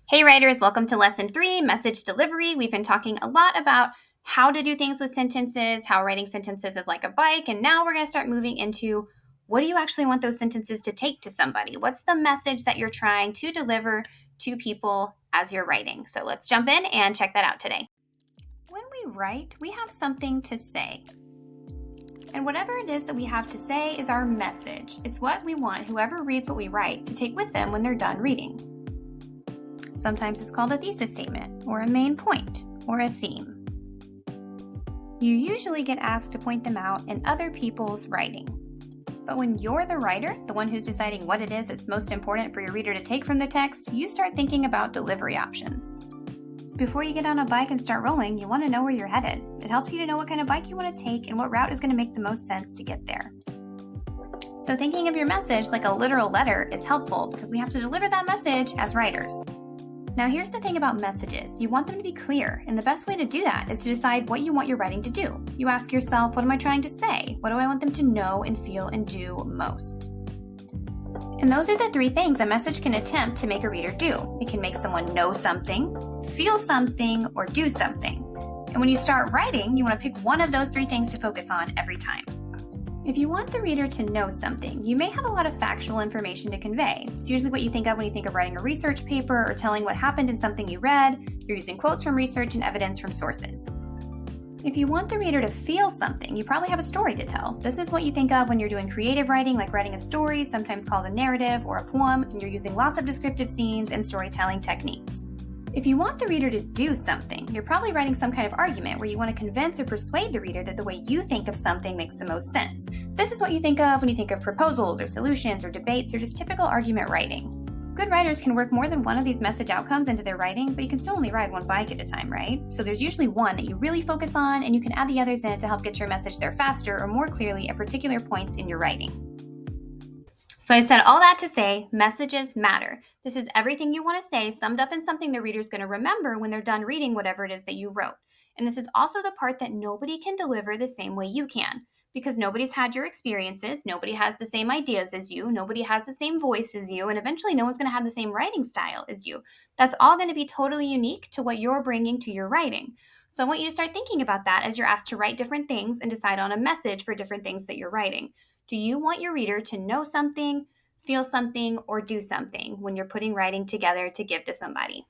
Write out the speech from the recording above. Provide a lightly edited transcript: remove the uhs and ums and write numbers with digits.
Hey writers, welcome to lesson 3, message delivery. We've been talking a lot about how to do things with sentences, how writing sentences is like a bike, and now we're going to start moving into what do you actually want those sentences to take to somebody? What's the message that you're trying to deliver to people as you're writing? So let's jump in and check that out today. When we write, we have something to say. And whatever it is that we have to say is our message. It's what we want whoever reads what we write to take with them when they're done reading. Sometimes it's called a thesis statement, or a main point, or a theme. You usually get asked to point them out in other people's writing. But when you're the writer, the one who's deciding what it is that's most important for your reader to take from the text, you start thinking about delivery options. Before you get on a bike and start rolling, you want to know where you're headed. It helps you to know what kind of bike you want to take and what route is going to make the most sense to get there. So thinking of your message like a literal letter is helpful because we have to deliver that message as writers. Now here's the thing about messages. You want them to be clear, and the best way to do that is to decide what you want your writing to do. You ask yourself, what am I trying to say? What do I want them to know and feel and do most? And those are the 3 things a message can attempt to make a reader do. It can make someone know something, feel something, or do something. And when you start writing, you want to pick one of those 3 things to focus on every time. If you want the reader to know something, you may have a lot of factual information to convey. It's usually what you think of when you think of writing a research paper or telling what happened in something you read. You're using quotes from research and evidence from sources. If you want the reader to feel something, you probably have a story to tell. This is what you think of when you're doing creative writing, like writing a story, sometimes called a narrative or a poem, and you're using lots of descriptive scenes and storytelling techniques. If you want the reader to do something, you're probably writing some kind of argument where you want to convince or persuade the reader that the way you think of something makes the most sense. This is what you think of when you think of proposals or solutions or debates or just typical argument writing. Good writers can work more than one of these message outcomes into their writing, but you can still only ride one bike at a time, right? So there's usually one that you really focus on, and you can add the others in to help get your message there faster or more clearly at particular points in your writing. So I said all that to say, messages matter. This is everything you want to say summed up in something the reader's going to remember when they're done reading whatever it is that you wrote. And this is also the part that nobody can deliver the same way you can, because nobody's had your experiences, nobody has the same ideas as you, nobody has the same voice as you, and eventually no one's going to have the same writing style as you. That's all going to be totally unique to what you're bringing to your writing. So I want you to start thinking about that as you're asked to write different things and decide on a message for different things that you're writing. Do you want your reader to know something, feel something, or do something when you're putting writing together to give to somebody?